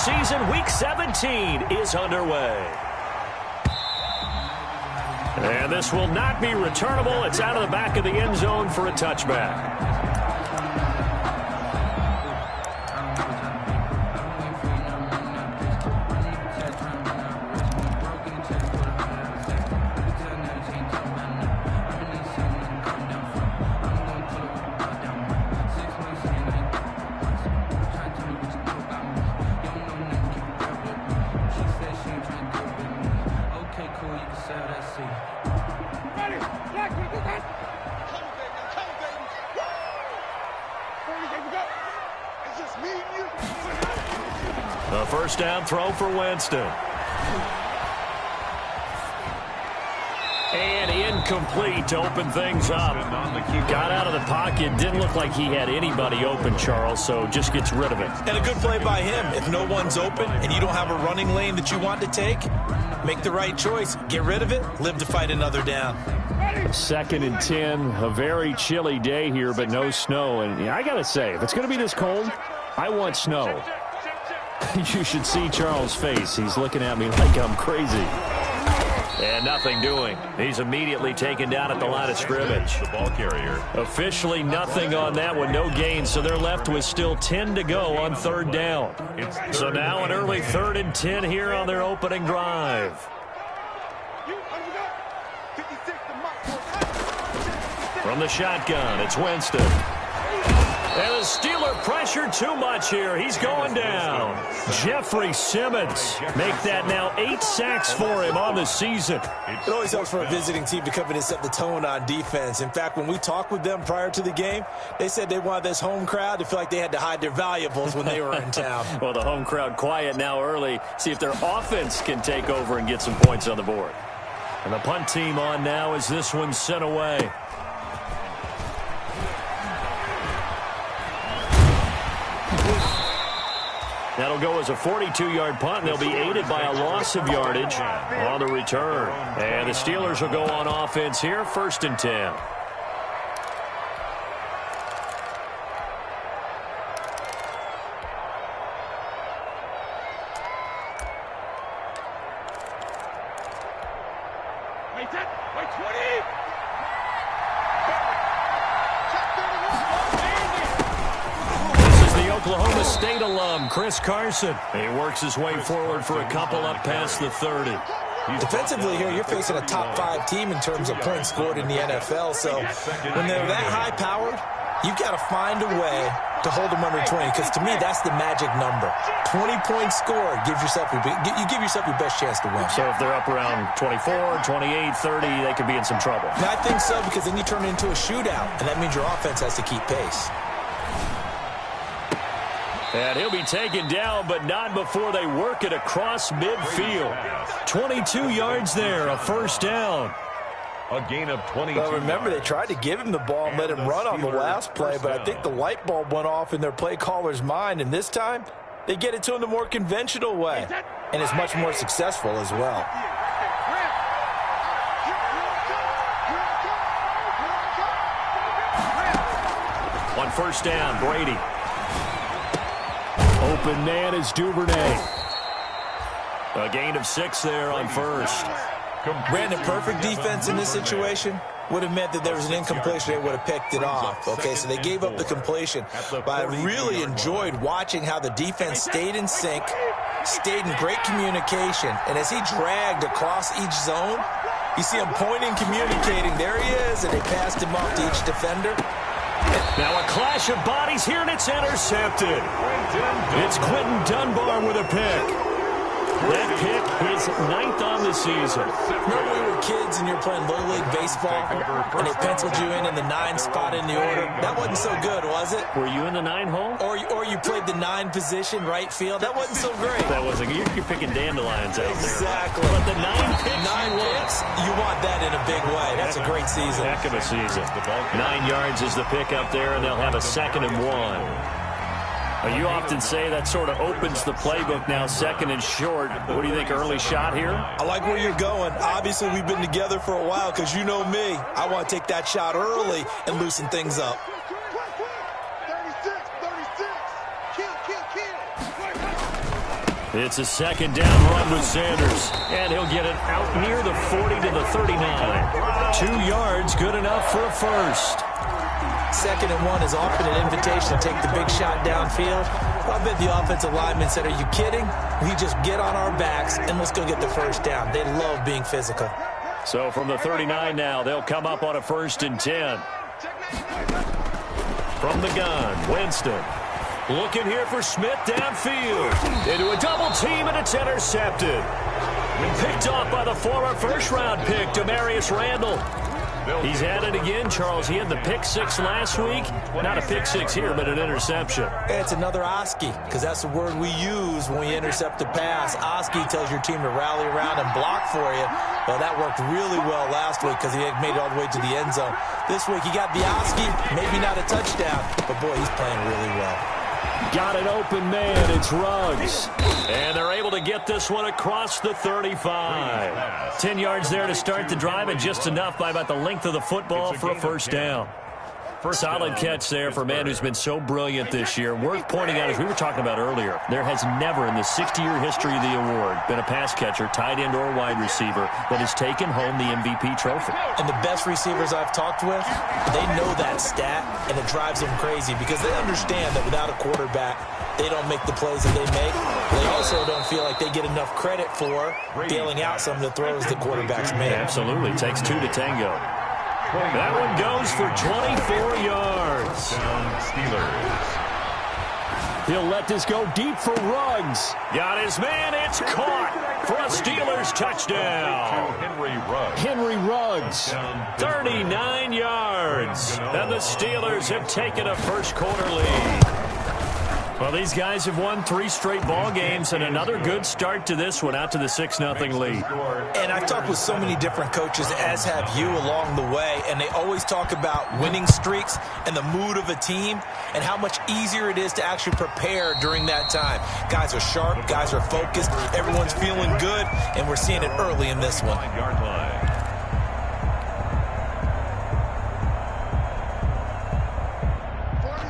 season. Week 17 is underway. And this will not be returnable. It's out of the back of the end zone for a touchback. A first down throw for Winston. And incomplete to open things up. Got out of the pocket. Didn't look like he had anybody open, Charles, so just gets rid of it. And a good play by him. If no one's open and you don't have a running lane that you want to take, make the right choice. Get rid of it. Live to fight another down. 2nd and 10. A very chilly day here, but no snow. And I got to say, if it's going to be this cold, I want snow. You should see Charles' face. He's looking at me like I'm crazy. And nothing doing. He's immediately taken down at the line of scrimmage. The ball carrier. Officially nothing on that one. No gain, so they're left with still 10 to go on 3rd down. So now an early 3rd and 10 here on their opening drive. From the shotgun, it's Winston. And the Steeler pressure too much here. He's going down. Jeffrey Simmons make that now 8 sacks for him on the season. It always helps for a visiting team to come in and set the tone on defense. In fact, when we talked with them prior to the game, they said they wanted this home crowd to feel like they had to hide their valuables when they were in town. Well, the home crowd quiet now early. See if their offense can take over and get some points on the board. And the punt team on now as this one's sent away. That'll go as a 42-yard punt, and they'll be aided by a loss of yardage on the return. And the Steelers will go on offense here, 1st and 10. Oklahoma State alum, Chris Carson. He works his way forward for a couple up past the 30. Defensively here, you're facing a top-5 team in terms of points scored in the NFL. So when they're that high-powered, you've got to find a way to hold them under 20. Because to me, that's the magic number. 20 points scored gives yourself you give yourself your best chance to win. So if they're up around 24, 28, 30, they could be in some trouble. And I think so, because then you turn it into a shootout, and that means your offense has to keep pace. And he'll be taken down, but not before they work it across midfield. 22 yards there, a first down. A gain of 22. Well, remember, they tried to give him the ball and let him run on the last play, but I think the light bulb went off in their play caller's mind, and this time they get it to him the more conventional way, and it's much more successful as well. On first down, Brady. Open man is Duvernay. A gain of 6 there on first. Brandon, perfect defense in this situation would have meant that there was an incompletion. They would have picked it off. Okay, so they gave up the completion. But I really enjoyed watching how the defense stayed in sync, stayed in great communication. And as he dragged across each zone, you see him pointing, communicating. There he is, and they passed him off to each defender. Now a clash of bodies here, and it's intercepted. It's Quentin Dunbar with a pick. That pick is 9th on the season. Remember we were kids and you were playing Little League Baseball, and they penciled you in the 9 spot in the order? That wasn't so good, was it? Were you in the 9 hole? Or you played the 9 position, right field? That wasn't so great. That wasn't. You're picking dandelions out there. Exactly. But the 9 picks, you want that in a big way. That's a great season. Heck of a season. 9 yards is the pick up there, and they'll have a 2nd and 1. You often say that sort of opens the playbook now, 2nd and short. What do you think, early shot here? I like where you're going. Obviously, we've been together for a while because you know me. I want to take that shot early and loosen things up. It's a second down run with Sanders, and he'll get it out near the 40 to the 39. 2 yards, good enough for a first. 2nd and 1 is often an invitation to take the big shot downfield. I bet the offensive lineman said, are you kidding? We just get on our backs and let's go get the first down. They love being physical. So from the 39 now, they'll come up on a 1st and 10. From the gun, Winston. Looking here for Smith downfield. Into a double team, and it's intercepted. Picked off by the former first-round pick, Demarius Randall. He's at it again, Charles. He had the pick 6 last week. Not a pick 6 here, but an interception. It's another Oski, because that's the word we use when we intercept a pass. Oski tells your team to rally around and block for you. Well, that worked really well last week because he made it all the way to the end zone. This week, he got the Oski, maybe not a touchdown, but boy, he's playing really well. Got an open man. It's Ruggs. And they're able to get this one across the 35. 10 yards there to start the drive, and just enough by about the length of the football for a first down. Solid catch there for a man who's been so brilliant this year. Worth pointing out, as we were talking about earlier, there has never in the 60-year history of the award been a pass catcher, tight end, or wide receiver that has taken home the MVP trophy. And the best receivers I've talked with, they know that stat, and it drives them crazy because they understand that without a quarterback, they don't make the plays that they make. They also don't feel like they get enough credit for bailing out some of the throws the quarterbacks make. Absolutely. It takes 2 to tango. That one goes for 24 yards. Steelers. He'll let this go deep for Ruggs. Got his man. It's caught for a Steelers touchdown. Henry Ruggs. 39 yards. And the Steelers have taken a first-quarter lead. Well, these guys have won 3 straight ball games, and another good start to this one, out to the 6-0 lead. And I've talked with so many different coaches, as have you, along the way, and they always talk about winning streaks and the mood of a team and how much easier it is to actually prepare during that time. Guys are sharp, guys are focused, everyone's feeling good, and we're seeing it early in this one.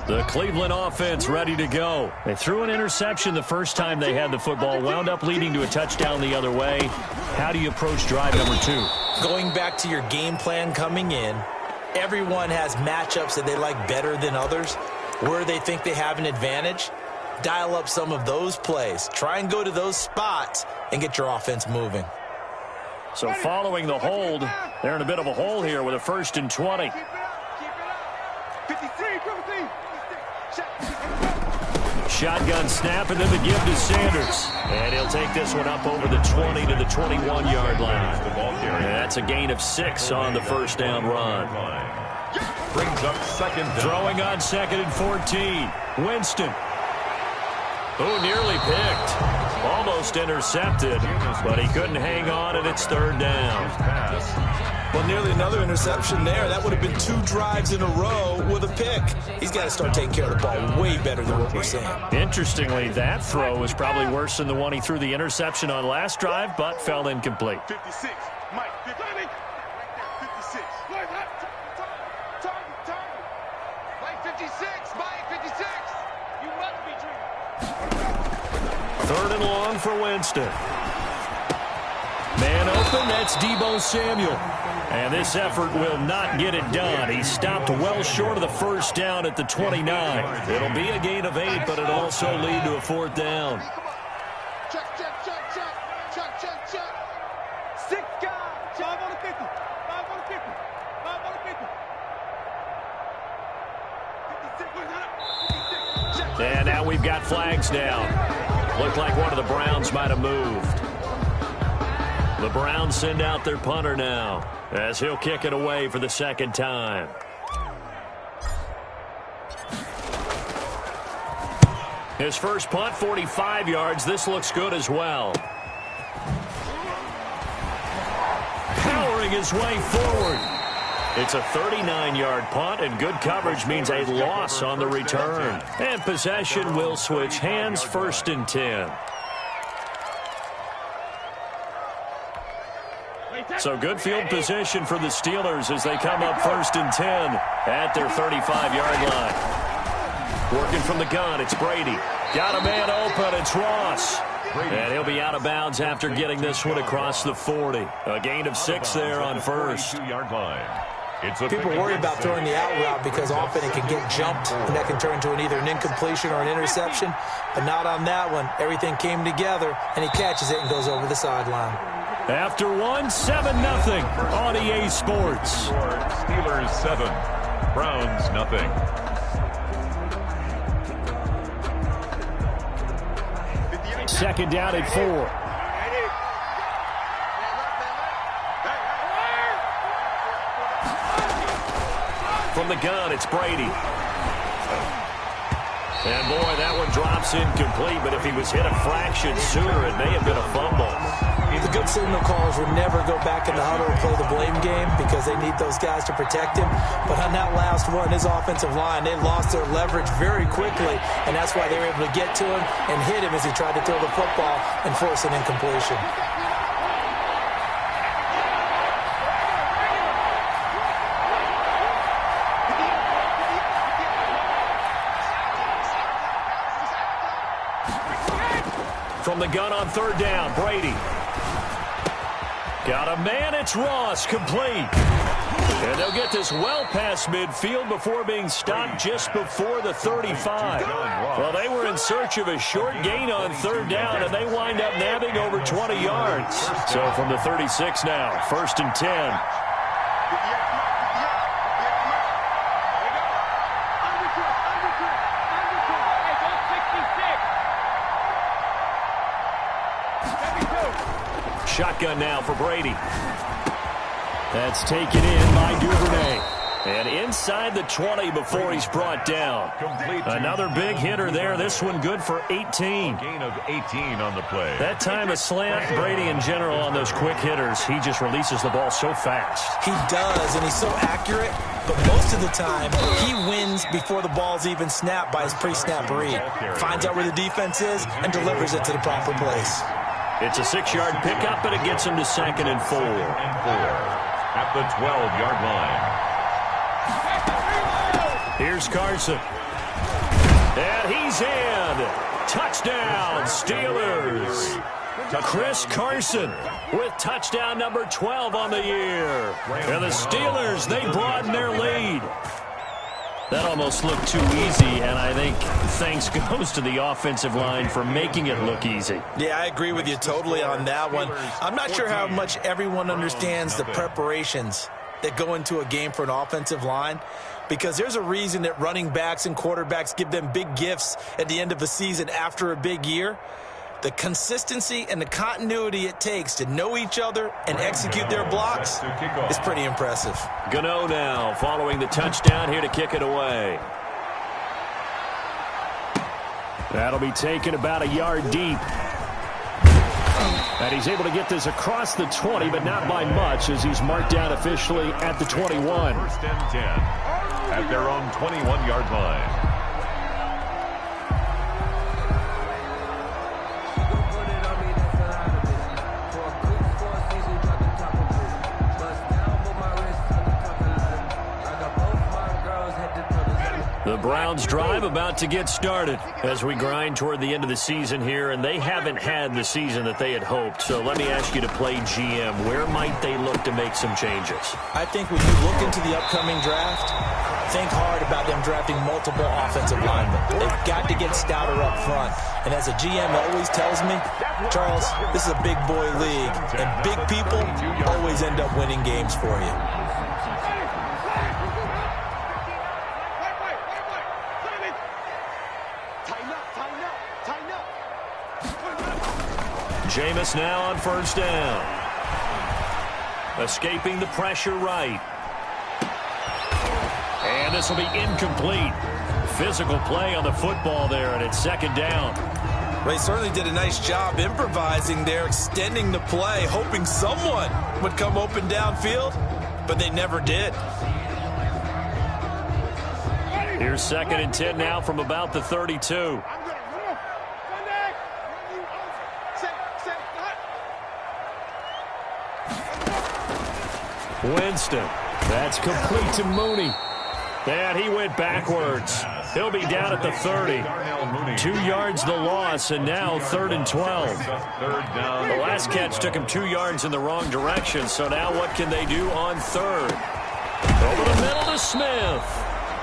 The Cleveland offense ready to go. They threw an interception the first time they had the football, wound up leading to a touchdown the other way. How do you approach drive number 2? Going back to your game plan coming in, everyone has matchups that they like better than others. Where they think they have an advantage, dial up some of those plays. Try and go to those spots and get your offense moving. So following the hold, they're in a bit of a hole here with a 1st and 20. Shotgun snap, and then the give to Sanders. And he'll take this one up over the 20 to the 21-yard line. And that's a gain of 6 on the first down run. Brings up 2nd down. Throwing on 2nd and 14. Winston. Who nearly picked. Almost intercepted, but he couldn't hang on, and it's 3rd down. Well, nearly another interception there. That would have been 2 drives in a row with a pick. He's got to start taking care of the ball way better than what we're seeing. Interestingly, that throw was probably worse than the one he threw the interception on last drive, but fell incomplete. 56, Mike, 56. Mike, 56, Mike, 56. You must be dreaming. 3rd and long for Winston. Man open, that's Deebo Samuel. And this effort will not get it done. He stopped well short of the first down at the 29. It'll be a gain of 8, but it'll also lead to a 4th down. Check. 6 guys. 5 on the 50. 5 on the 50. 5 on the 50. 56. And now we've got flags down. Looked like one of the Browns might have moved. The Browns send out their punter now, as he'll kick it away for the 2nd time. His first punt, 45 yards. This looks good as well. Powering his way forward. It's a 39-yard punt, and good coverage means a loss on the return. And possession will switch hands, 1st and 10. So good field position for the Steelers as they come up 1st and 10 at their 35-yard line. Working from the gun, it's Brady. Got a man open, it's Ross. And he'll be out of bounds after getting this one across the 40. A gain of 6 there on first. People worry about throwing the out route because often it can get jumped, and that can turn into either an incompletion or an interception. But not on that one. Everything came together, and he catches it and goes over the sideline. After 1, 7-0 on EA Sports. Steelers 7, Browns 0. Second down at 4. From the gun, it's Brady. And boy, that one drops incomplete, but if he was hit a fraction sooner, it may have been a fumble. The good signal callers would never go back in the huddle and play the blame game because they need those guys to protect him. But on that last one, his offensive line, they lost their leverage very quickly, and that's why they were able to get to him and hit him as he tried to throw the football and force an incompletion. From the gun on third down, Brady. Got a man, it's Ross, complete. And they'll get this well past midfield before being stopped just before the 35. Well, they were in search of a short gain on third down, and they wind up nabbing over 20 yards. So from the 36 now, 1st and 10. Shotgun now for Brady. That's taken in by Duvernay. And inside the 20 before he's brought down. Another big hitter there. This one good for 18. Gain of 18 on the play. That time a slant. Brady in general on those quick hitters, he just releases the ball so fast. He does, and he's so accurate. But most of the time, he wins before the ball's even snapped by his pre-snap read. Finds out where the defense is and delivers it to the proper place. It's a 6-yard pickup, but it gets him to 2nd and 4. At the 12-yard line. Here's Carson. And he's in. Touchdown, Steelers. Chris Carson with touchdown number 12 on the year. And the Steelers, they broaden their lead. That almost looked too easy, and I think thanks goes to the offensive line for making it look easy. Yeah, I agree with you totally on that one. I'm not sure how much everyone understands the preparations that go into a game for an offensive line, because there's a reason that running backs and quarterbacks give them big gifts at the end of a season after a big year. The consistency and the continuity it takes to know each other and execute their blocks is pretty impressive. Gano now following the touchdown here to kick it away. That'll be taken about a yard deep. And he's able to get this across the 20, but not by much as he's marked down officially at the 21. 1st and 10 at their own 21-yard line. The Browns drive about to get started as we grind toward the end of the season here, and they haven't had the season that they had hoped. So let me ask you to play GM. Where might they look to make some changes? I think when you look into the upcoming draft, think hard about them drafting multiple offensive linemen. They've got to get stouter up front. And as a GM always tells me, Charles, this is a big boy league, and big people always end up winning games for you. Jameis now on 1st down. Escaping the pressure right. And this will be incomplete. Physical play on the football there, and it's 2nd down. They certainly did a nice job improvising there, extending the play, hoping someone would come open downfield, but they never did. Here's 2nd and 10 now from about the 32. Winston. That's complete to Mooney. And he went backwards. He'll be down at the 30. 2 yards the loss, and now 3rd and 12. The last catch took him 2 yards in the wrong direction, so now what can they do on 3rd? Over the middle to Smith.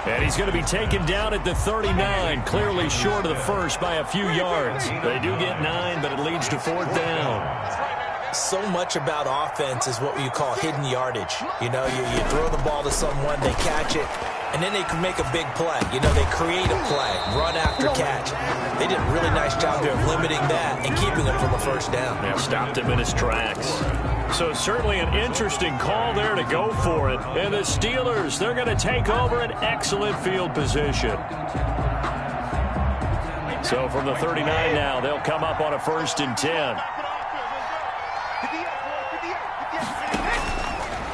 And he's going to be taken down at the 39, clearly short of the first by a few yards. They do get 9, but it leads to 4th down. So much about offense is what you call hidden yardage. You know, you throw the ball to someone, they catch it, and then they can make a big play. You know, they create a play, run after catch. They did a really nice job there of limiting that and keeping him from a first down. Yeah, stopped him in his tracks. So certainly an interesting call there to go for it. And the Steelers, they're going to take over an excellent field position. So from the 39 now, they'll come up on a 1st and 10.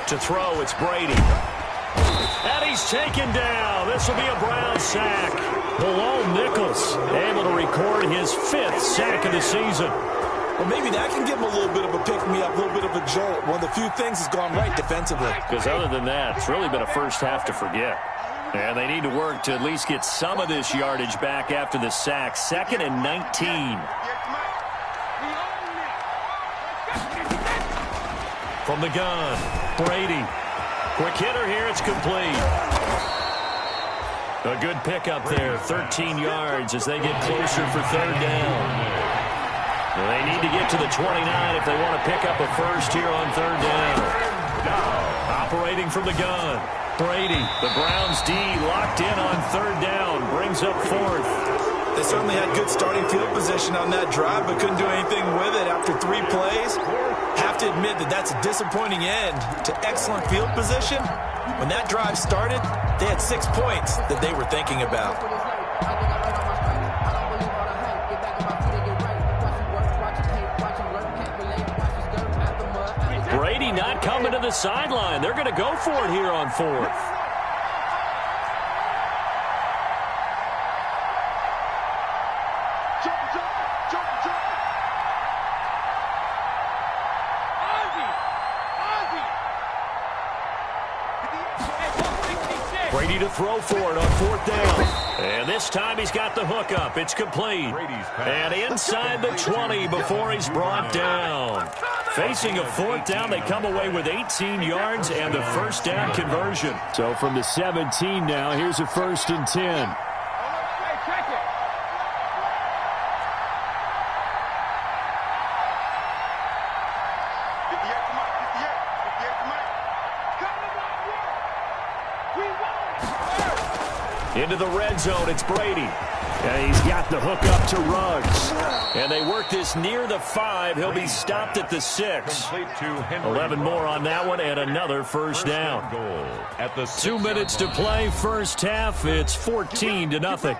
To throw, it's Brady. And he's taken down. This will be a Brown sack. Bilal Nichols able to record his 5th sack of the season. Well, maybe that can give him a little bit of a pick-me-up, a little bit of a jolt. One of the few things has gone right defensively. Because other than that, it's really been a first half to forget. And they need to work to at least get some of this yardage back after the sack. 2nd and 19. From the gun, Brady. Quick hitter here, it's complete. A good pickup there, 13 yards as they get closer for 3rd down. They need to get to the 29 if they want to pick up a first here on 3rd down. Operating from the gun, Brady. The Browns D locked in on 3rd down, brings up 4th. They certainly had good starting field position on that drive, but couldn't do anything with it after 3 plays. Have to admit that that's a disappointing end to excellent field position. When that drive started, they had 6 points that they were thinking about. Brady not coming to the sideline. They're going to go for it here on 4th. Brady to throw for it on 4th down. And this time he's got the hook up. It's complete. And inside the 20 before he's brought down. Facing a 4th down, they come away with 18 yards and the 1st down conversion. So from the 17 now, here's a 1st and 10. Into the red zone, it's Brady. And he's got the hook up to Ruggs. And they work this near the 5. He'll be stopped at the 6. 11 more on that one and another 1st down. 2 minutes to play, first half. It's 14-0.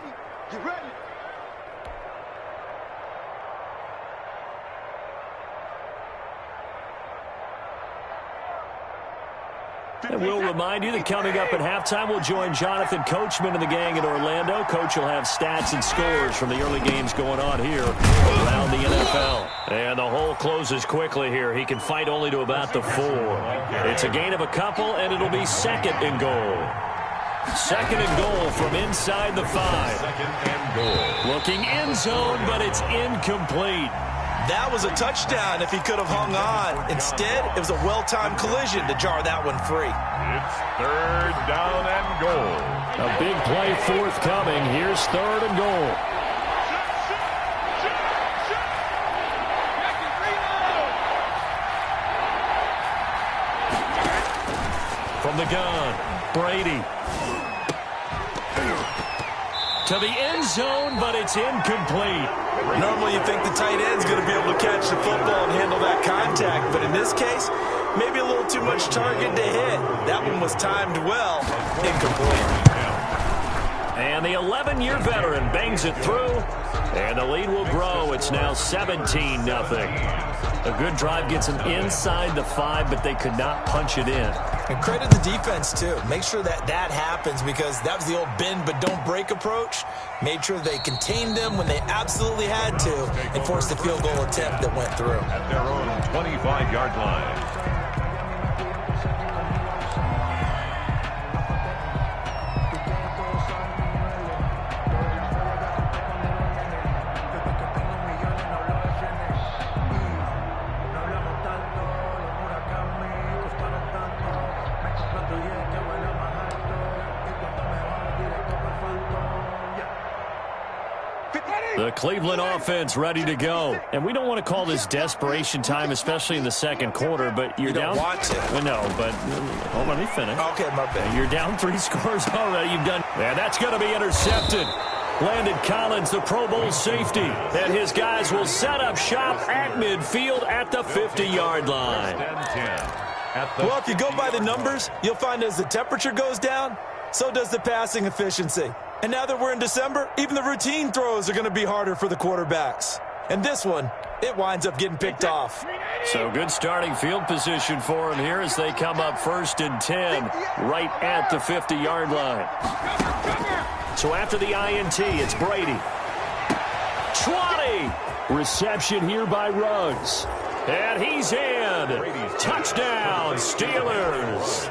And we'll remind you that coming up at halftime, we'll join Jonathan Coachman and the gang in Orlando. Coach will have stats and scores from the early games going on here around the NFL. And the hole closes quickly here. He can fight only to about the 4. It's a gain of a couple, and it'll be 2nd and goal. 2nd and goal from inside the 5. Looking end zone, but it's incomplete. That was a touchdown if he could have hung on. Instead, it was a well-timed collision to jar that one free. It's 3rd down and goal. A big play forthcoming. Here's 3rd and goal. From the gun, Brady. To the end zone, but it's incomplete. Normally you think the tight end's going to be able to catch the football and handle that contact, but in this case, maybe a little too much target to hit. That one was timed well. Incomplete. And the 11-year veteran bangs it through, and the lead will grow. It's now 17-0. A good drive gets them inside the 5, but they could not punch it in. And credit the defense, too. Make sure that that happens because that was the old bend but don't break approach. Made sure they contained them when they absolutely had to and forced the field goal attempt that went through. At their own 25-yard line. The Cleveland offense ready to go. And we don't want to call this desperation time, especially in the second quarter, but you're down. You don't want to. No, but hold on, let me finish. Okay, my bad. You're down 3 scores already. You've done. And that's going to be intercepted. Landon Collins, the Pro Bowl safety. And his guys will set up shop at midfield at the 50-yard line. Well, if you go by the numbers, you'll find as the temperature goes down, so does the passing efficiency. And now that we're in December, even the routine throws are going to be harder for the quarterbacks. And this one, it winds up getting picked off. So good starting field position for them here as they come up 1st and 10 right at the 50-yard line. So after the INT, it's Brady. 20! Reception here by Ruggs. And he's in. Touchdown, Steelers.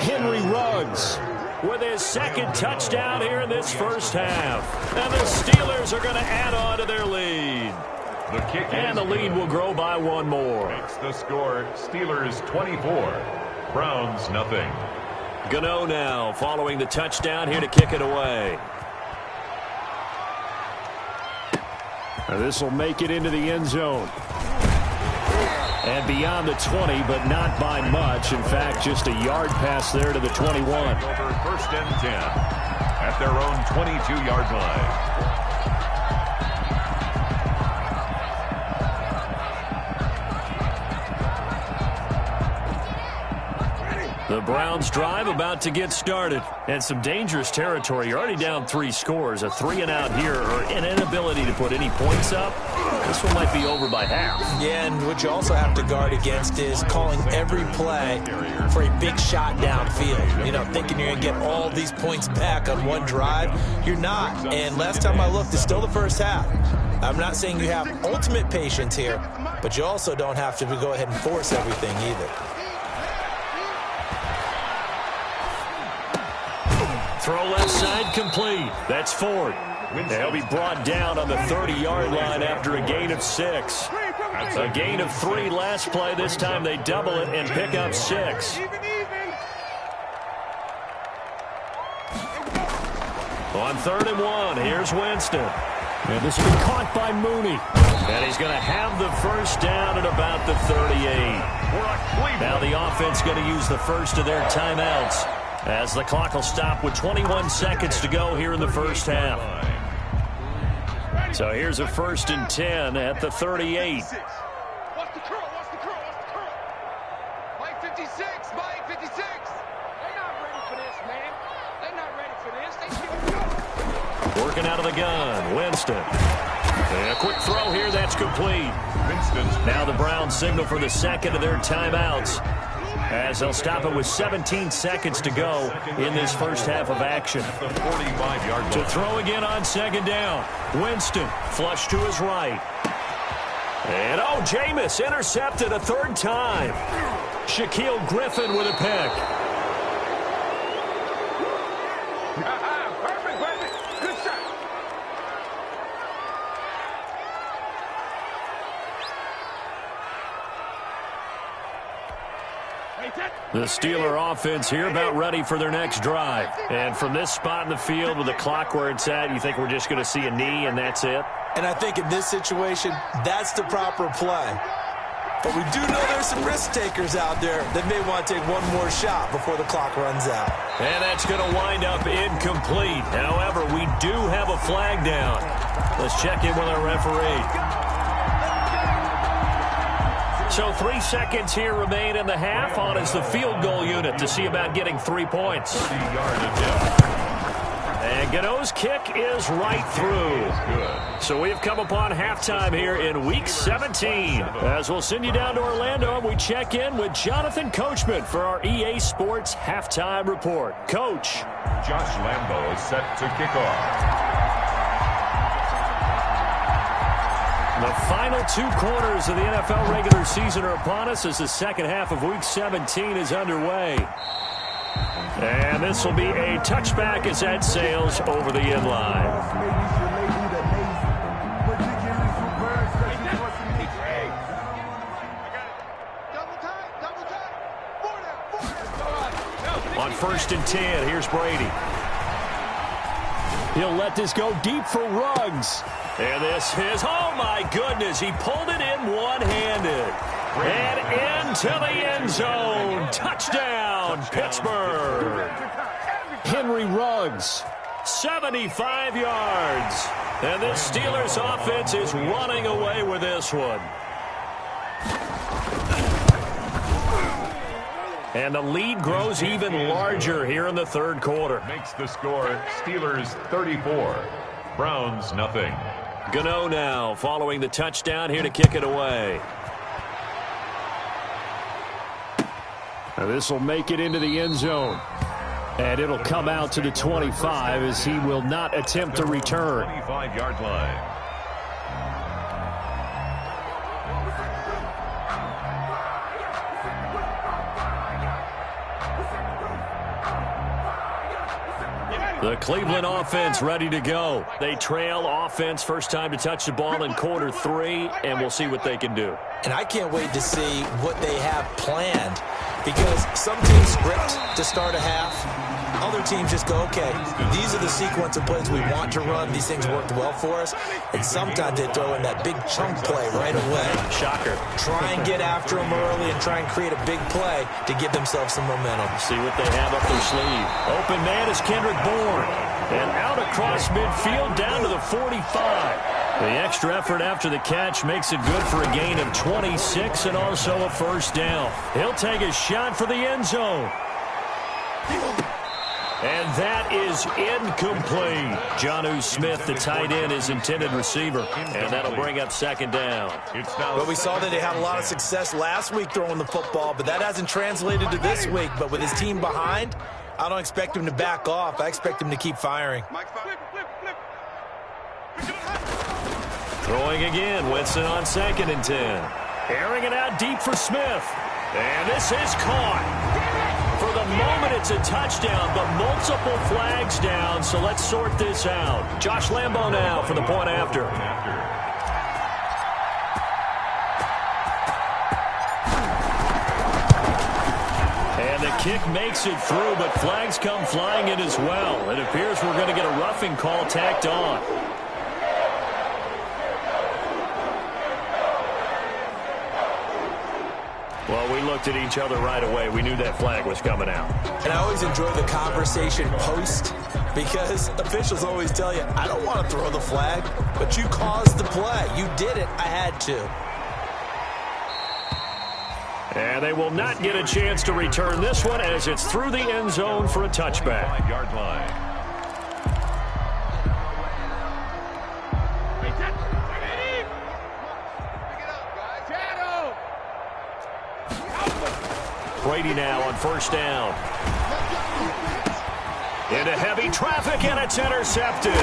Henry Ruggs with his 2nd touchdown here in this first half. And the Steelers are going to add on to their lead. And the lead will grow by 1 more. Makes the score Steelers 24, Browns nothing. Gano now following the touchdown here to kick it away. This will make it into the end zone. And beyond the 20, but not by much. In fact, just a yard pass there to the 21. Over 1st and 10 at their own 22-yard line. The Browns drive about to get started. And some dangerous territory. You're already down 3 scores. A 3-and-out here or an inability to put any points up. This one might be over by half. Yeah, and what you also have to guard against is calling every play for a big shot downfield. You know, thinking you're going to get all these points back on one drive. You're not. And last time I looked, it's still the first half. I'm not saying you have ultimate patience here, but you also don't have to go ahead and force everything either. Throw left side complete. That's Ford. They'll be brought down on the 30-yard line after a gain of 6. A gain of 3 last play. This time they double it and pick up 6. On 3rd and 1, here's Winston. And this will be caught by Mooney. And he's going to have the first down at about the 38. Now the offense going to use the first of their timeouts, as the clock will stop with 21 seconds to go here in the first half. So here's a 1st and 10 at the 38. What's the curl? What's the curl? What's the curl? Mike 56. Mike 56. They're not ready for this, man. They're not ready for this. They should go. Working out of the gun, Winston. And a quick throw here, that's complete. Now the Browns signal for the 2nd of their timeouts, as they'll stop it with 17 seconds to go in this first half of action. To throw again on 2nd down. Winston, flush to his right. And oh, Jameis intercepted a 3rd time. Shaquille Griffin with a pick. Perfect. Good shot. The Steeler offense here about ready for their next drive. And from this spot in the field with the clock where it's at, you think we're just going to see a knee and that's it? And I think in this situation, that's the proper play. But we do know there's some risk takers out there that may want to take one more shot before the clock runs out. And that's going to wind up incomplete. However, we do have a flag down. Let's check in with our referee. So 3 seconds here remain in the half. On is the field goal unit to see about getting 3 points. And Gano's kick is right through. So we have come upon halftime here in Week 17. As we'll send you down to Orlando, and we check in with Jonathan Coachman for our EA Sports Halftime Report. Coach. Josh Lambo is set to kick off. The final 2 quarters of the NFL regular season are upon us as the second half of Week 17 is underway. And this will be a touchback as that sails over the end line. On 1st and 10, here's Brady. He'll let this go deep for Ruggs. And this is, oh my goodness, he pulled it in one-handed. And into the end zone. Touchdown, Pittsburgh. Henry Ruggs, 75 yards. And this Steelers offense is running away with this one. And the lead grows even larger here in the third quarter. Makes the score Steelers 34, Browns nothing. Gano now following the touchdown here to kick it away. Now this will make it into the end zone. And it'll come out to the 25 as he will not attempt to return. 25-yard line. The Cleveland offense ready to go. They trail offense first time to touch the ball in quarter 3, and we'll see what they can do. And I can't wait to see what they have planned, because some teams script to start a half. Other teams just go, okay, these are the sequence of plays we want to run. These things worked well for us. And sometimes they throw in that big chunk play right away. Shocker. Try and get after them early and try and create a big play to give themselves some momentum. See what they have up their sleeve. Open man is Kendrick Bourne. And out across midfield down to the 45. The extra effort after the catch makes it good for a gain of 26 and also a first down. He'll take a shot for the end zone. And that is incomplete. Jonnu Smith, the tight end, is intended receiver. And that'll bring up second down. But we saw that they had a lot of success last week throwing the football, but that hasn't translated to this week. But with his team behind, I don't expect him to back off. I expect him to keep firing. Throwing again, Winston on 2nd and 10. Airing it out deep for Smith. And this is caught. For the moment, it's a touchdown, but multiple flags down, so let's sort this out. Josh Lambo now for the point after. And the kick makes it through, but flags come flying in as well. It appears we're going to get a roughing call tacked on. Well, we looked at each other right away. We knew that flag was coming out. And I always enjoy the conversation post, because officials always tell you, I don't want to throw the flag, but you caused the play. You did it. I had to. And they will not get a chance to return this one as it's through the end zone for a touchback. 5-yard line. Brady now on first down. Into heavy traffic, and it's intercepted.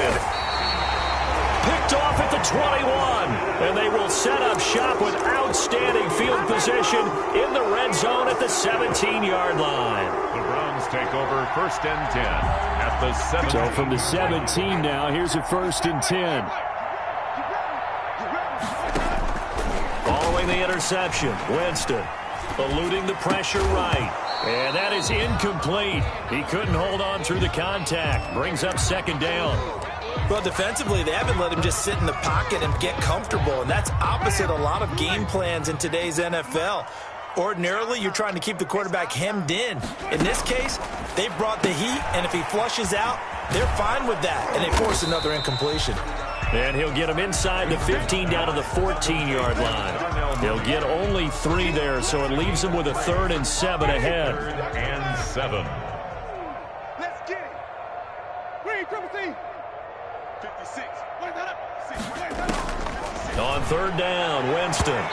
Picked off at the 21. And they will set up shop with outstanding field position in the red zone at the 17-yard line. The Browns take over 1st and 10 at the 17. So from the 17 now, here's a 1st and 10. Following the interception, Winston eluding the pressure right. And that is incomplete. He couldn't hold on through the contact. Brings up second down. Well, defensively, they haven't let him just sit in the pocket and get comfortable, and that's opposite a lot of game plans in today's NFL. Ordinarily, you're trying to keep the quarterback hemmed in. In this case, they brought the heat, and if he flushes out, they're fine with that, and they force another incompletion. And he'll get him inside the 15 down to the 14-yard line. He'll get only 3 there, so it leaves him with a 3rd and 7 ahead. 3rd and 7. Let's get it. Green, triple C. 56. On 3rd down, Winston.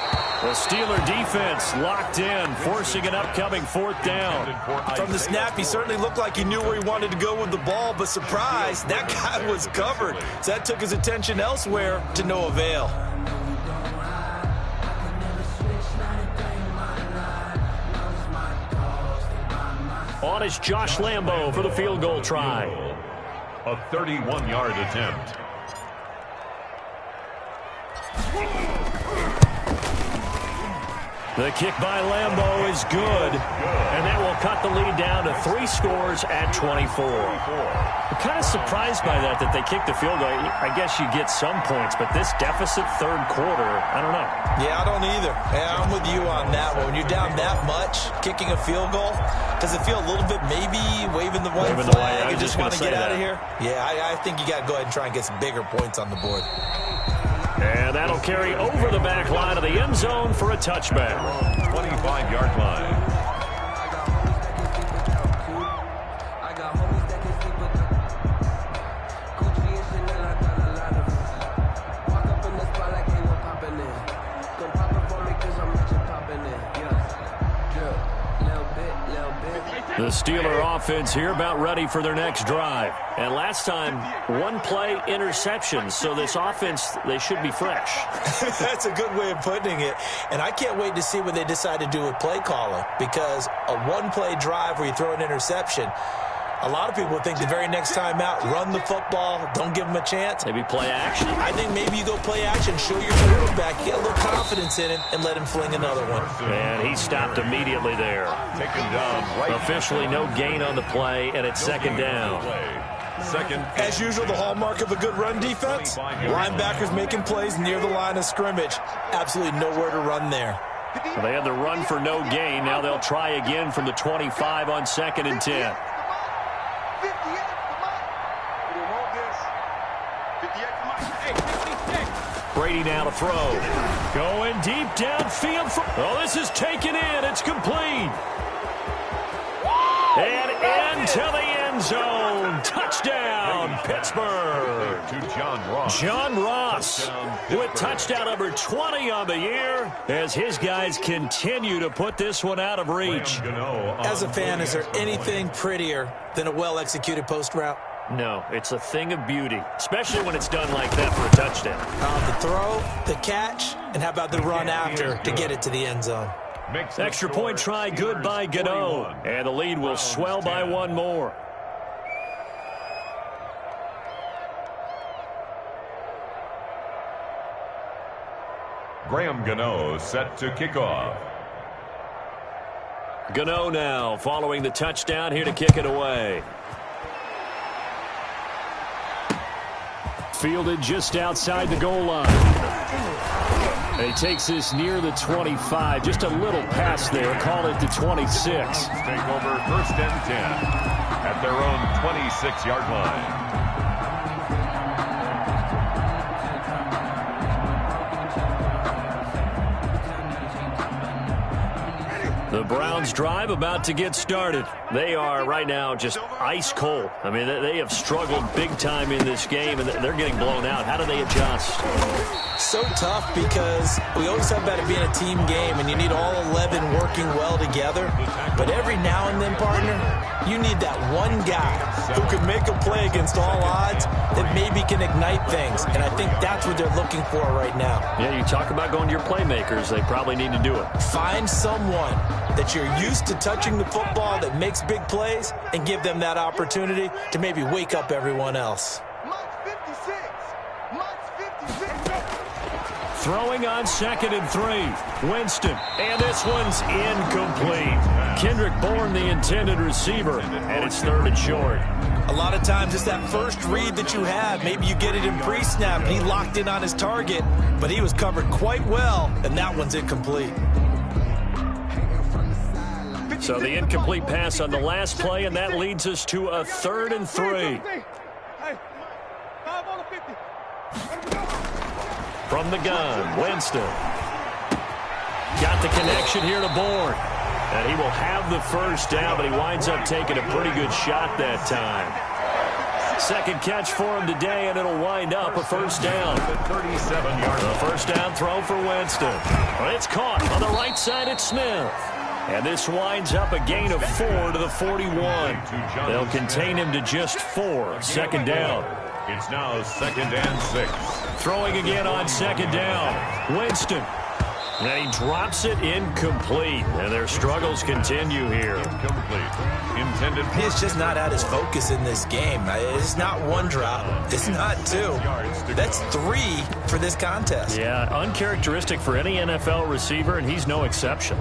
The Steeler defense locked in, forcing an upcoming 4th down. From the snap, he certainly looked like he knew where he wanted to go with the ball, but surprise, that guy was covered. So that took his attention elsewhere to no avail. On is Josh Lambo for the field goal try. A 31-yard attempt. The kick by Lambeau is good, and that will cut the lead down to 3 scores at 24. I'm kind of surprised by that they kicked the field goal. I guess you get some points, but this deficit third quarter, I don't know. Yeah, I don't either. Yeah, I'm with you on that one. When you're down that much, kicking a field goal, does it feel a little bit maybe waving the white flag and just want to get out of here? Yeah, I think you got to go ahead and try and get some bigger points on the board. And that'll carry over the back line of the end zone for a touchback. 25-yard line. The Steeler offense here about ready for their next drive. And last time, 1-play interception. So this offense, they should be fresh. That's a good way of putting it. And I can't wait to see what they decide to do with play calling. Because a 1-play drive where you throw an interception, a lot of people think the very next time out, run the football, don't give them a chance. Maybe play action. I think maybe you go play action, show your quarterback, get a little confidence in him, and let him fling another one. And he stopped immediately there. Taken down right. Officially no gain on the play, and it's second down. As usual, the hallmark of a good run defense, linebackers making plays near the line of scrimmage. Absolutely nowhere to run there. Well, they had the run for no gain. Now they'll try again from the 25 on 2nd and 10. Brady now to throw. Going deep downfield. Oh, this is taken in. It's complete. And into the end zone. Touchdown, Pittsburgh. To John Ross. John Ross with touchdown number 20 on the year as his guys continue to put this one out of reach. As a fan, is there anything prettier than a well-executed post route? No, it's a thing of beauty, especially when it's done like that for a touchdown. The throw, the catch, and how about the run after to get it to the end zone? Extra point try good by Gano, and the lead will swell by 1 more. Graham Gano set to kick off. Gano now following the touchdown here to kick it away. Fielded just outside the goal line. And he takes this near the 25. Just a little pass there. Call it the 26. Take over 1st and 10 at their own 26-yard line. The Browns drive about to get started. They are right now just ice cold. I mean, they have struggled big time in this game, and they're getting blown out. How do they adjust? So tough because we always talk about it being a team game, and you need all 11 working well together. But every now and then, partner, you need that one guy who can make a play against all odds that maybe can ignite things. And I think that's what they're looking for right now. Yeah, you talk about going to your playmakers. They probably need to do it. Find someone that you're used to touching the football that makes big plays and give them that opportunity to maybe wake up everyone else. Throwing on 2nd and 3. Winston. And this one's incomplete. Kendrick Bourne, the intended receiver. And it's 3rd and short. A lot of times it's that first read that you have. Maybe you get it in pre-snap and he locked in on his target, but he was covered quite well, and that one's incomplete. So the incomplete pass on the last play, and that leads us to a 3rd and 3. From the gun, Winston. Got the connection here to Bourne. And he will have the first down, but he winds up taking a pretty good shot that time. Second catch for him today, and it'll wind up a first down. 37-yard. The first down throw for Winston. It's caught on the right side at Smith. And this winds up a gain of 4 to the 41. They'll contain him to just 4. Second down. It's now 2nd and 6. Throwing again on 2nd down. Winston. And he drops it incomplete. And their struggles continue here. Incomplete. Intended. He's just not at his focus in this game. It's not one drop. It's not two. That's 3 for this contest. Yeah, uncharacteristic for any NFL receiver, and he's no exception.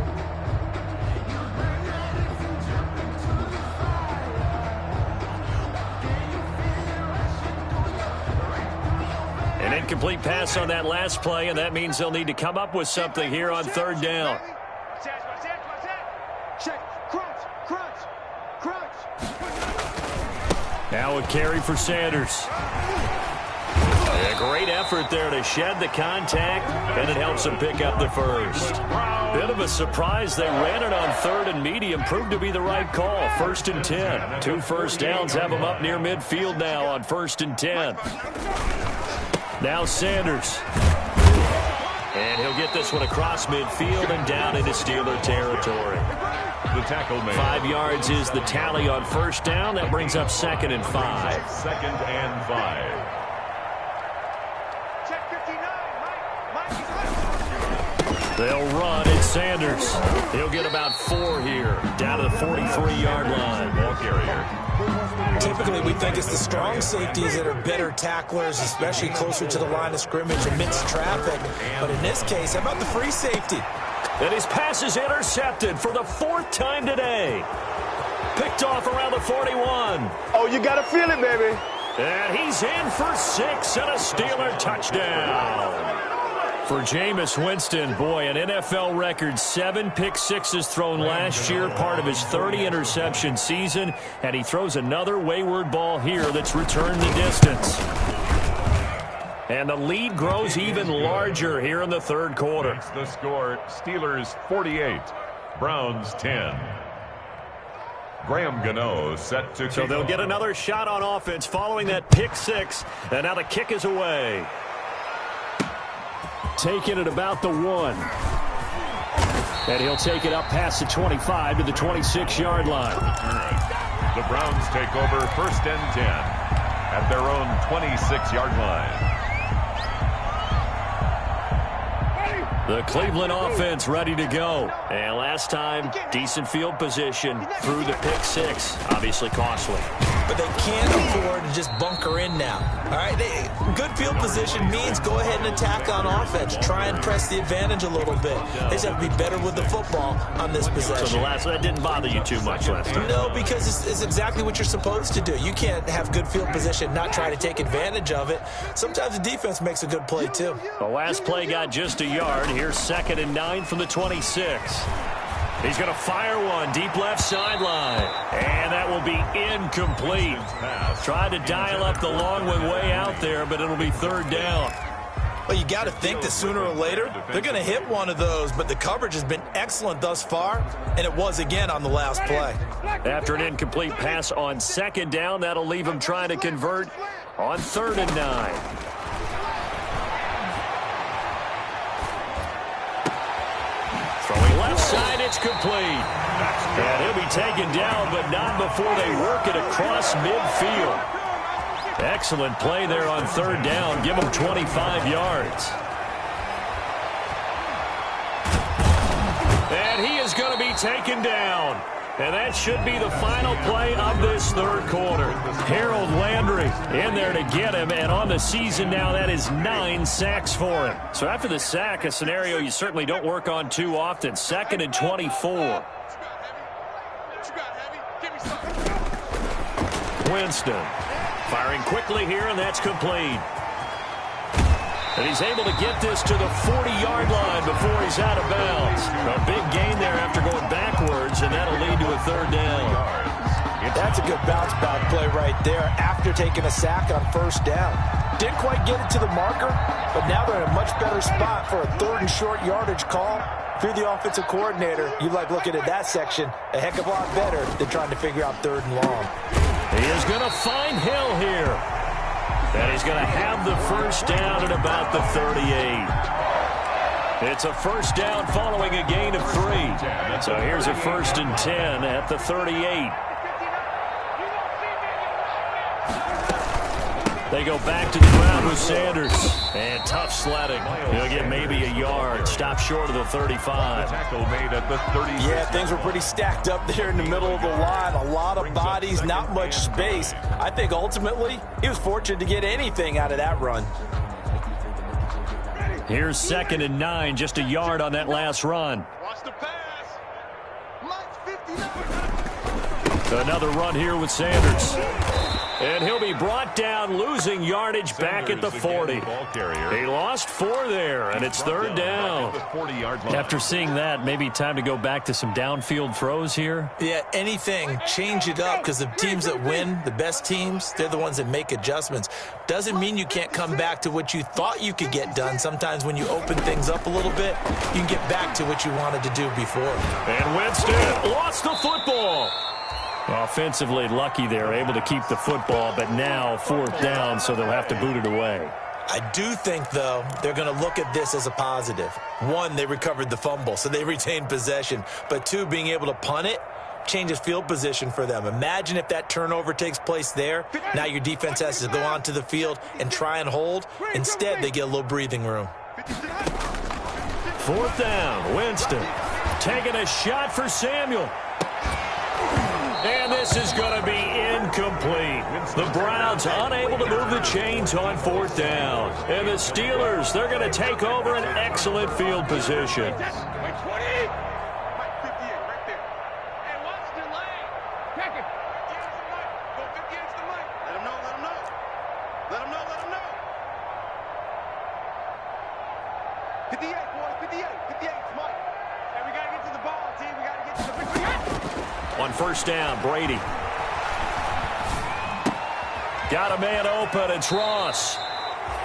An incomplete pass on that last play, and that means they'll need to come up with something here on third down. Now a carry for Sanders. A great effort there to shed the contact, and it helps him pick up the first. Bit of a surprise. They ran it on third and medium. Proved to be the right call. 1st and 10. 2 first downs have them up near midfield now on 1st and 10. Now Sanders. And he'll get this one across midfield and down into Steeler territory. The tackle made. 5 yards is the tally on first down. That brings up 2nd and 5. 2nd and 5. Check 59, Mike. They'll run. It's Sanders. He'll get about 4 here. Down to the 43-yard line. Ball carrier. Typically, we think it's the strong safeties that are better tacklers, especially closer to the line of scrimmage amidst traffic. But in this case, how about the free safety? And his pass is intercepted for the 4th time today. Picked off around the 41. Oh, you got to feel it, baby. And he's in for 6 and a Steeler touchdown. For Jameis Winston, boy, an NFL record 7 pick-sixes thrown last year, part of his 30-interception season, and he throws another wayward ball here that's returned the distance. And the lead grows even larger here in the third quarter. Makes the score Steelers 48, Browns 10. Graham Gano set to kick. So they'll get another shot on offense following that pick-6, and now the kick is away. Taking it about the 1. And he'll take it up past the 25 to the 26-yard line. The Browns take over 1st and 10 at their own 26-yard line. The Cleveland offense ready to go. And last time, decent field position through the pick-6. Obviously costly. But they can't afford to just bunker in now. All right, good field position means go ahead and attack on offense. Try and press the advantage a little bit. They just have to be better with the football on this possession. So that didn't bother you too much last time? No, because it's exactly what you're supposed to do. You can't have good field position, not try to take advantage of it. Sometimes the defense makes a good play, too. The last play got just a yard. Here's 2nd and 9 from the 26. He's going to fire one deep left sideline. And that will be incomplete. Tried to dial up the long one way out there, but it'll be 3rd down. Well, you got to think that sooner or later, they're going to hit one of those, but the coverage has been excellent thus far, and it was again on the last play. After an incomplete pass on 2nd down, that'll leave him trying to convert on 3rd and 9. Throwing left side, it's complete. And he'll be taken down, but not before they work it across midfield. Excellent play there on 3rd down. Give him 25 yards. And he is going to be taken down. And that should be the final play of this third quarter. Harold Landry in there to get him. And on the season now, that is 9 sacks for him. So after the sack, a scenario you certainly don't work on too often. 2nd and 24. Winston firing quickly here, and that's complete. And he's able to get this to the 40-yard line before he's out of bounds. A big gain there after going backwards, and that'll lead to a 3rd down. That's a good bounce-back play right there after taking a sack on 1st down. Didn't quite get it to the marker, but now they're in a much better spot for a 3rd and short yardage call. If you're the offensive coordinator, you like looking at that section a heck of a lot better than trying to figure out 3rd and long. He is going to find Hill here. And he's going to have the 1st down at about the 38. It's a 1st down following a gain of 3. So here's a 1st and 10 at the 38. They go back to the ground with Sanders. And tough sledding. He'll get maybe a yard. Stop short of the 35. Tackle made at the 36. Yeah, things were pretty stacked up there in the middle of the line. A lot of bodies, not much space. I think ultimately he was fortunate to get anything out of that run. Here's 2nd and 9, just a yard on that last run. Watch the pass. Mike 59. Another run here with Sanders. And he'll be brought down, losing yardage back at the 40. He lost 4 there, and it's 3rd down. After seeing that, maybe time to go back to some downfield throws here. Yeah, anything, change it up, because the teams that win, the best teams, they're the ones that make adjustments. Doesn't mean you can't come back to what you thought you could get done. Sometimes when you open things up a little bit, you can get back to what you wanted to do before. And Winston lost the football. Offensively lucky they're able to keep the football, but now 4th down, so they'll have to boot it away. I do think, though, they're going to look at this as a positive. 1, they recovered the fumble, so they retained possession. But 2, being able to punt it changes field position for them. Imagine if that turnover takes place there. Now your defense has to go onto the field and try and hold. Instead, they get a little breathing room. 4th down, Winston taking a shot for Samuel. And this is going to be incomplete. The Browns unable to move the chains on 4th down. And the Steelers, they're going to take over an excellent field position. On 1st down, Brady. Got a man open, it's Ross.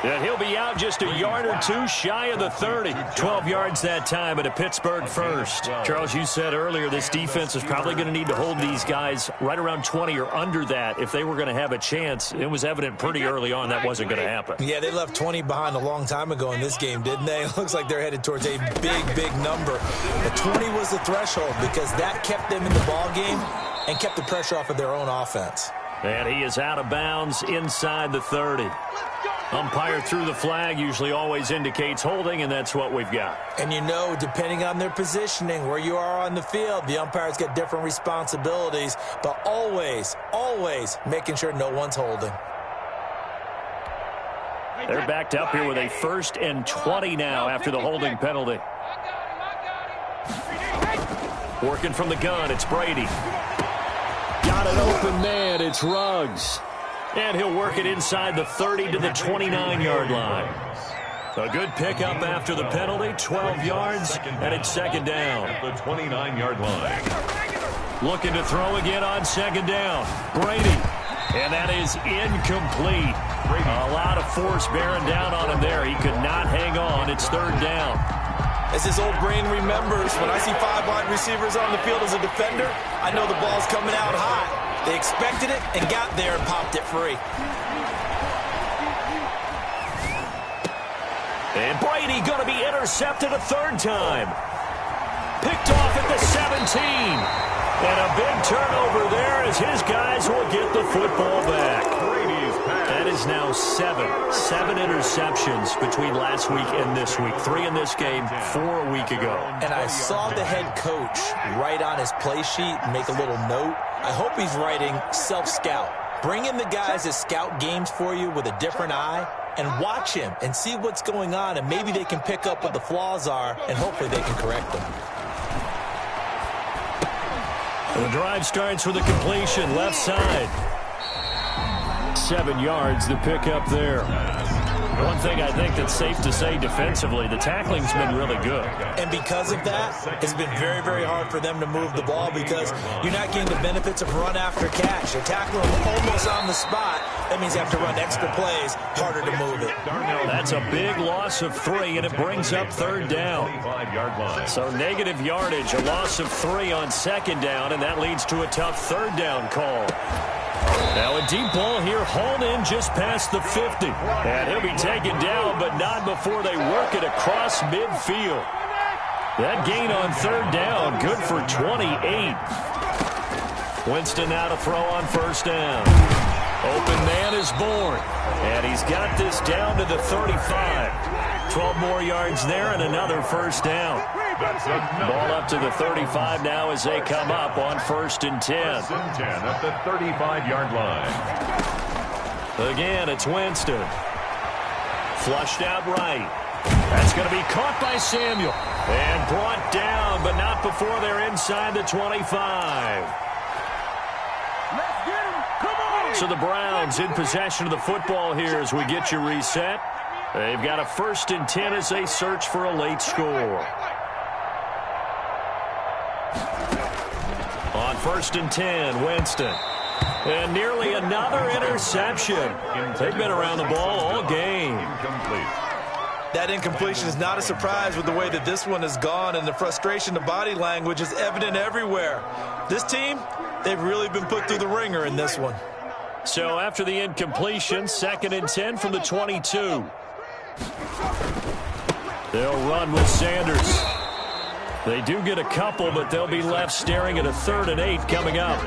And he'll be out just a yard or 2 shy of the 30. 12 yards that time at a Pittsburgh first. Charles, you said earlier this defense is probably going to need to hold these guys right around 20 or under that if they were going to have a chance. It was evident pretty early on that wasn't going to happen. Yeah, they left 20 behind a long time ago in this game, didn't they? It looks like they're headed towards a big number. But 20 was the threshold because that kept them in the ball game and kept the pressure off of their own offense. And he is out of bounds inside the 30. Umpire threw the flag, usually always indicates holding, and that's what we've got. And you know, depending on their positioning, where you are on the field, the umpires get different responsibilities, but always making sure no one's holding. They're backed up here with a 1st and 20 now after the holding penalty. Working from the gun, it's Brady. Got an open man, it's Ruggs. And he'll work it inside the 30 to the 29-yard line. A good pickup after the penalty, 12 yards, and it's 2nd down. The 29-yard line. Looking to throw again on 2nd down. Brady. And that is incomplete. A lot of force bearing down on him there. He could not hang on. It's 3rd down. As his old brain remembers, when I see 5 wide receivers on the field as a defender, I know the ball's coming out hot. They expected it and got there and popped it free. And Brady going to be intercepted a 3rd time. Picked off at the 17. And a big turnover there as his guys will get the football back. That is now 7 interceptions between last week and this week. 3 in this game, 4 a week ago. And I saw the head coach write on his play sheet, make a little note. I hope he's writing self-scout. Bring in the guys that scout games for you with a different eye and watch him and see what's going on, and maybe they can pick up what the flaws are, and hopefully they can correct them. The drive starts with a completion, left side. 7 yards, the pickup there. One thing I think that's safe to say defensively, the tackling's been really good. And because of that, it's been very hard for them to move the ball because you're not getting the benefits of run after catch. You're tackling them almost on the spot. That means you have to run extra plays, harder to move it. That's a big loss of 3, and it brings up 3rd down. So negative yardage, a loss of 3 on 2nd down, and that leads to a tough 3rd down call. Now a deep ball here, hauled in just past the 50. And he'll be taken down, but not before they work it across midfield. That gain on 3rd down, good for 28. Winston now to throw on 1st down. Open man is born. And he's got this down to the 35. 12 more yards there and another first down. Ball up to the 35 now as they come up on 1st and 10. 1st and 10 at the 35-yard line. Again, it's Winston. Flushed out right. That's going to be caught by Samuel. And brought down, but not before they're inside the 25. So the Browns in possession of the football here as we get you reset. They've got a 1st and 10 as they search for a late score. On 1st and 10, Winston. And nearly another interception. They've been around the ball all game. Incomplete. That incompletion is not a surprise with the way that this one has gone, and the frustration, the body language is evident everywhere. This team, they've really been put through the ringer in this one. So after the incompletion, 2nd and 10 from the 22. They'll run with Sanders. They do get a couple, but they'll be left staring at a 3rd and 8 coming up.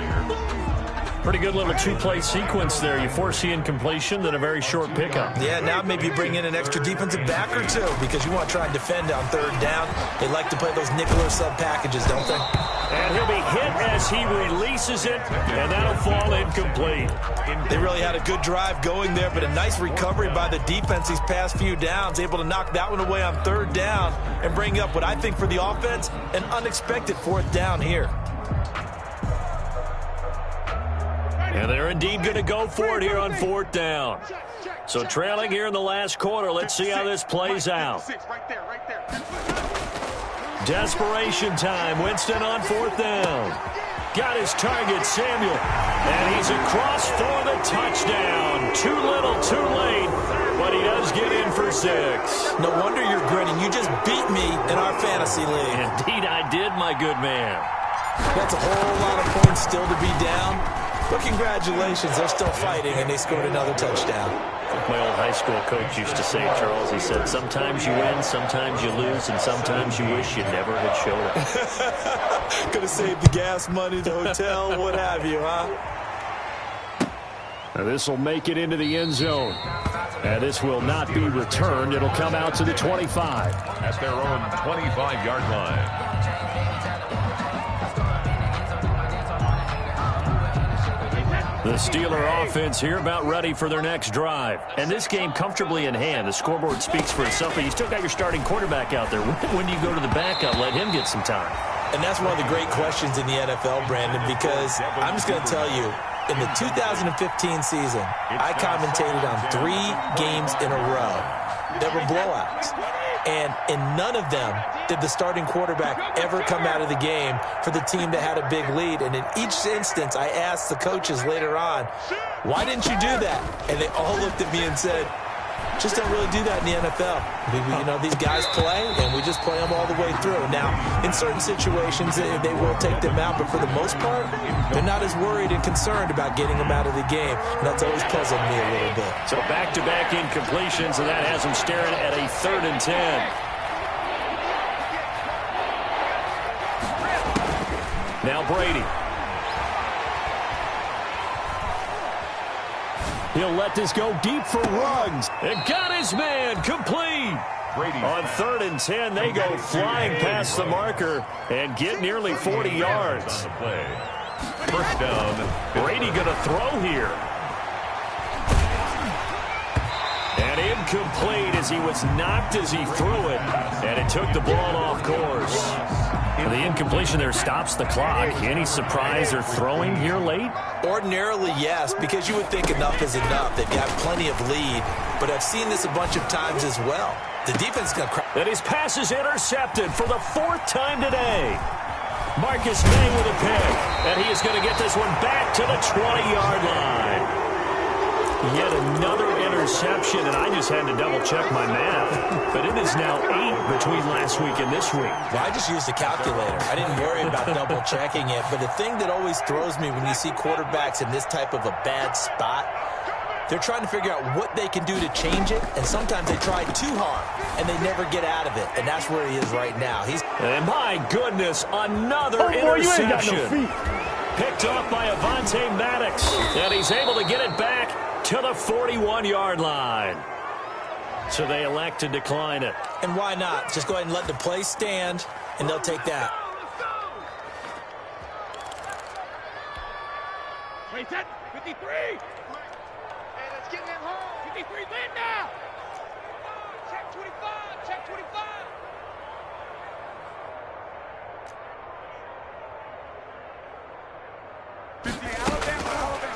Pretty good little two-play sequence there. You force the incompletion, then a very short pickup. Yeah, now maybe you bring in an extra defensive back or two because you want to try and defend on 3rd down. They like to play those nickel or sub packages, don't they? And he'll be hit as he releases it, and that'll fall incomplete. They really had a good drive going there, but a nice recovery by the defense these past few downs, able to knock that one away on 3rd down and bring up what I think for the offense, an unexpected 4th down here. And they're indeed going to go for it here on 4th down. So trailing here in the last quarter, let's see how this plays out. Desperation time. Winston on 4th down. Got his target, Samuel. And he's across for the touchdown. Too little, too late. But he does get in for 6. No wonder you're grinning. You just beat me in our fantasy league. Indeed I did, my good man. That's a whole lot of points still to be down. But congratulations, they're still fighting, and they scored another touchdown. My old high school coach used to say, Charles, he said, sometimes you win, sometimes you lose, and sometimes you wish you never had showed up. Could have saved the gas money, the hotel, what have you, huh? Now this will make it into the end zone. And this will not be returned. It'll come out to the 25. At their own 25-yard line. The Steeler offense here about ready for their next drive. And this game comfortably in hand. The scoreboard speaks for itself, but you still got your starting quarterback out there. When do you go to the backup? Let him get some time. And that's one of the great questions in the NFL, Brandon, because I'm just going to tell you, in the 2015 season, I commentated on 3 games in a row that were blowouts. And in none of them did the starting quarterback ever come out of the game for the team that had a big lead. And in each instance, I asked the coaches later on, why didn't you do that? And they all looked at me and said, just don't really do that in the NFL. You know, these guys play, and we just play them all the way through. Now, in certain situations, they will take them out, but for the most part, they're not as worried and concerned about getting them out of the game. And that's always puzzled me a little bit. So back-to-back incompletions, and that has them staring at a 3rd and 10. Now Brady. He'll let this go deep for Ruggs. And got his man complete. On 3rd and 10, they go flying past the marker and get nearly 40 yards. First down. Brady going to throw here. And incomplete as he was knocked as he threw it. And it took the ball off course. The incompletion there stops the clock. Any surprise they're throwing here late? Ordinarily, yes, because you would think enough is enough. They've got plenty of lead, but I've seen this a bunch of times as well. The defense is going to crack. And his pass is intercepted for the 4th time today. Marcus May with a pick, and he is going to get this one back to the 20-yard line. Yet another interception, and I just had to double-check my math. But it is now 8 between last week and this week. Well, I just used a calculator. I didn't worry about double-checking it. But the thing that always throws me when you see quarterbacks in this type of a bad spot, they're trying to figure out what they can do to change it, and sometimes they try too hard, and they never get out of it. And that's where he is right now. And my goodness, another interception. You ain't got no feet. Picked off by Avonte Maddox. And he's able to get it back to the 41-yard line. So they elect to decline it. And why not? Just go ahead and let the play stand, and they'll take that. Wait, set. 53. Hey, let's get them home. 53, land now. Check 25. Check 25.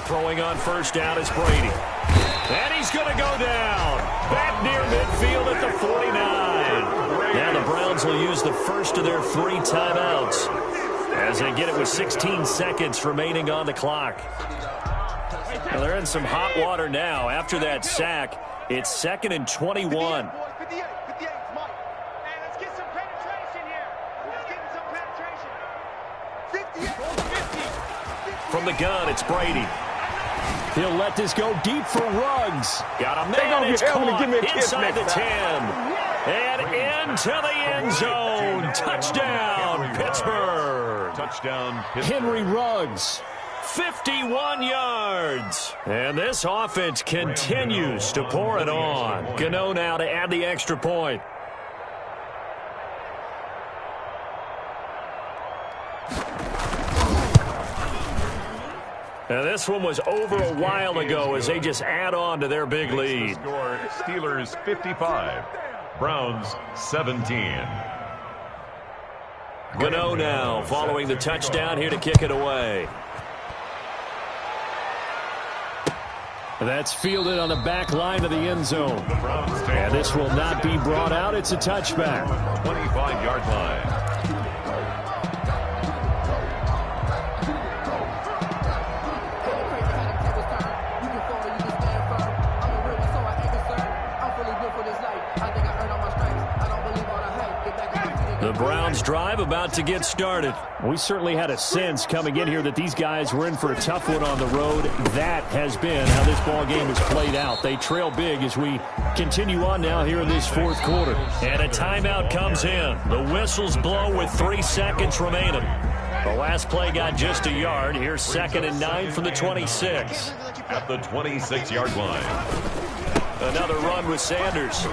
Throwing on first down is Brady. And he's going to go down. Back near midfield at the 49. Now the Browns will use the first of their 3 timeouts as they get it with 16 seconds remaining on the clock. Well, they're in some hot water now. After that sack, it's 2nd and 21. 58, Mike. Hey, let's get some penetration here. Let's get some penetration. 58, 50. From the gun, it's Brady. He'll let this go deep for Ruggs. Got a man, it's caught inside the 10. And into the end zone. Touchdown, Pittsburgh. Touchdown, Henry Ruggs, 51 yards. And this offense continues to pour it on. Gano now to add the extra point. Now this one was over a while ago as they just add on to their big lead. Score, Steelers 55, Browns 17. Gano now following the touchdown here to kick it away. That's fielded on the back line of the end zone. And this will not be brought out. It's a touchback. 25-yard line. The Browns drive about to get started. We certainly had a sense coming in here that these guys were in for a tough one on the road. That has been how this ball game has played out. They trail big as we continue on now here in this 4th quarter. And a timeout comes in. The whistles blow with 3 seconds remaining. The last play got just a yard. Here's 2nd and 9 from the 26. At the 26-yard line. Another run with Sanders.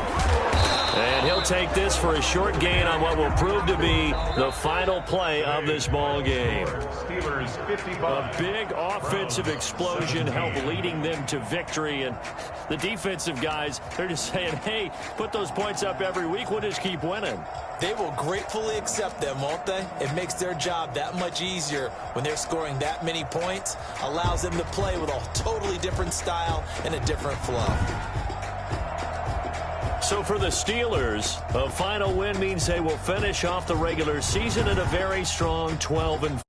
And he'll take this for a short gain on what will prove to be the final play of this ball game. Steelers 55. A big offensive explosion helped leading them to victory. And the defensive guys, they're just saying, hey, put those points up every week. We'll just keep winning. They will gratefully accept them, won't they? It makes their job that much easier when they're scoring that many points. Allows them to play with a totally different style and a different flow. So for the Steelers, a final win means they will finish off the regular season at a very strong 12-4.